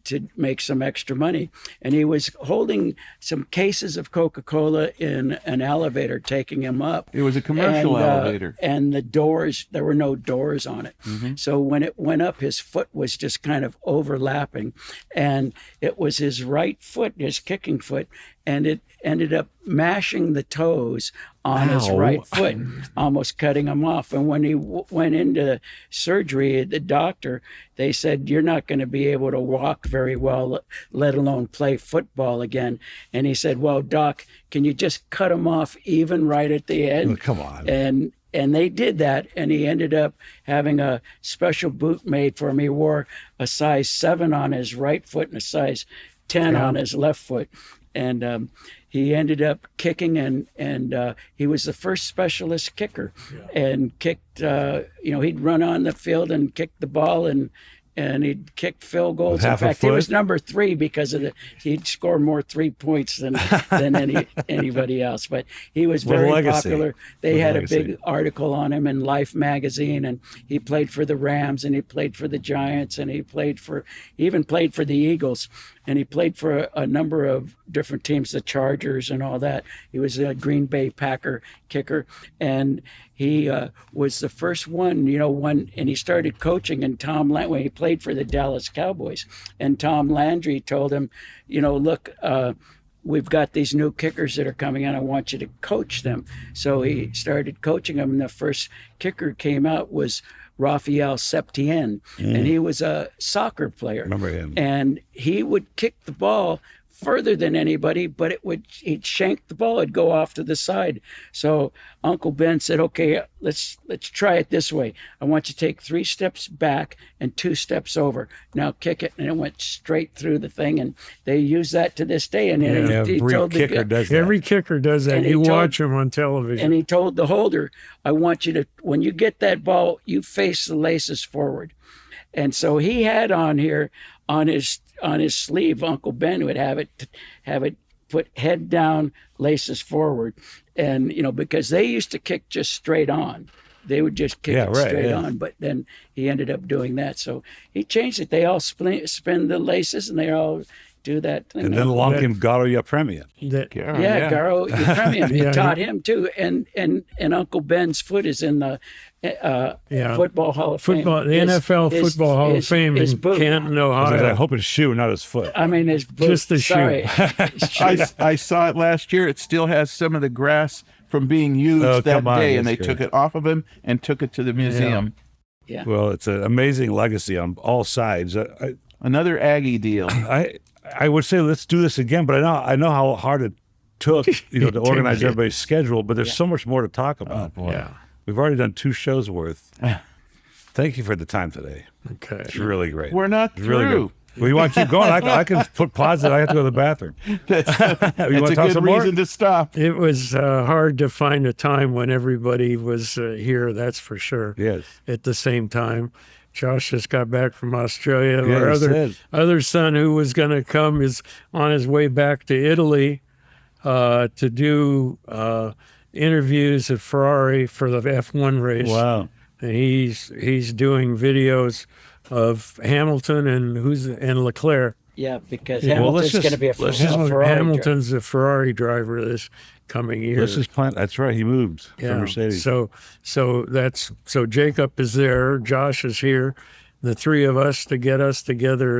to make some extra money. And he was holding some cases of Coca-Cola in an elevator, taking him up. It was a commercial And, elevator. And the doors, there were no doors on it. So when it went up, his foot was just kind of overlapping. And it was his right foot, his kicking foot, and it ended up mashing the toes on his right foot, almost cutting him off. And when he went into surgery, the doctor, they said, you're not going to be able to walk very well, let alone play football again. And he said, well, Doc, can you just cut him off even right at the end? Oh, come on. And they did that, and he ended up having a special boot made for him. He wore a size 7 on his right foot and a size 10 on his left foot. And he ended up kicking, and he was the first specialist kicker, and kicked. He'd run on the field and kick the ball, and he'd kick field goals. In half a fact, he was foot? number 3 because of he'd score more 3 points than anybody else. But he was What a very legacy. popular. They What a had a legacy. big article on him in Life magazine, and he played for the Rams, and he played for the Giants, and he even played for the Eagles, and he played for a number of different teams, the Chargers and all that. He was a Green Bay Packer kicker, and he was the first one, and he started coaching, and when he played for the Dallas Cowboys, and Tom Landry told him, look, we've got these new kickers that are coming in. I want you to coach them. So he started coaching them, and the first kicker came out was Raphael Septien, and he was a soccer player. Remember him. And he would kick the ball further than anybody, but he'd shank the ball, it'd go off to the side. So Uncle Ben said, okay, let's try it this way. I want you to take 3 steps back and 2 steps over. Now kick it. And it went straight through the thing. And they use that to this day. And he Every told the kicker guy- does that. Every kicker does that. And he You told- watch him on television. and he told the holder, I want you to, when you get that ball, you face the laces forward. And so he had on here, on his sleeve, Uncle Ben would have it put head down, laces forward. And, because they used to kick just straight on. They would just kick it straight on. But then he ended up doing that. So he changed it. They all spin the laces, and they all do that thing. And then along came Garo Yapremian. That- Yeah, Garo Yapremian. He Yeah, taught him too, and Uncle Ben's foot is in the Football Hall of Fame. the NFL Football Hall of Fame his in boot. Canton, I Ohio. hope his shoe, not his foot. I mean, his boot. Just the shoe. Sorry. His shoe. I saw it last year. It still has some of the grass from being used Oh, that come on, day, and they that's took great. it off of him and took it to the museum. Yeah. Well, it's an amazing legacy on all sides. Another Aggie deal. I would say let's do this again, but I know how hard it took, to organize everybody's schedule. But there's so much more to talk about. Yeah. We've already done 2 shows worth. Thank you for the time today. Okay. It's really great. We're not It's really through. good. Well, you want to keep going? I can put pause it. I have to go to the bathroom. That's You want a to talk good some more? reason to stop. It was hard to find a time when everybody was here, that's for sure. Yes. At the same time. Josh just got back from Australia. Yeah, Our he said. other son who was going to come is on his way back to Italy to do interviews at Ferrari for the F1 race. Wow. And he's doing videos of Hamilton and Leclerc. Yeah, because Yeah. Well, let's Hamilton's going to be a let's Ferrari driver. Hamilton's a Ferrari driver this coming year. This is plan. That's right. He moved from Mercedes. So Jacob is there. Josh is here. The 3 of us to get us together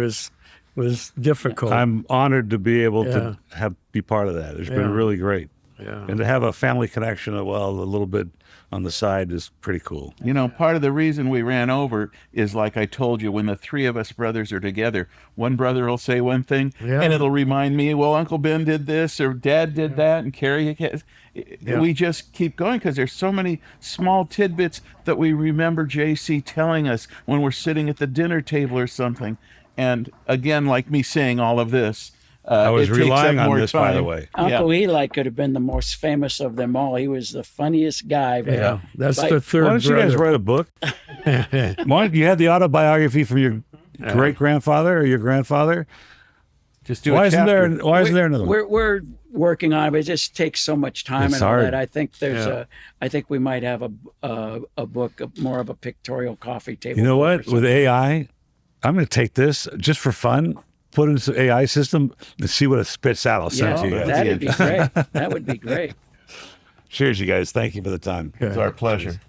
was difficult. I'm honored to be able Yeah. to be part of that. It's Yeah. been really great. Yeah. And to have a family connection, a little bit on the side is pretty cool. You know, part of the reason we ran over is like I told you, when the three of us brothers are together, one brother will say one thing and it'll remind me, well, Uncle Ben did this or Dad did that, and Carrie. We just keep going because there's so many small tidbits that we remember JC telling us when we're sitting at the dinner table or something. And again, like me saying all of this, I was it takes relying up on more this, by the time. way. Uncle Eli could have been the most famous of them all. He was the funniest guy. But Yeah, that's Like, the third Why don't you guys brother. write a book? Why don't you have the autobiography from your great grandfather or your grandfather? Just do Why a isn't chapter. there another one? we're working on it, but it just takes so much time It's and all hard. that. I think I think we might have a book, more of a pictorial coffee table. You know book or what? With something. AI, I'm going to take this just for fun, put it into the AI system, and see what it spits out. I'll send it to you Yeah, guys. that'd be great. That would be great. Cheers, you guys. Thank you for the time. It's our pleasure.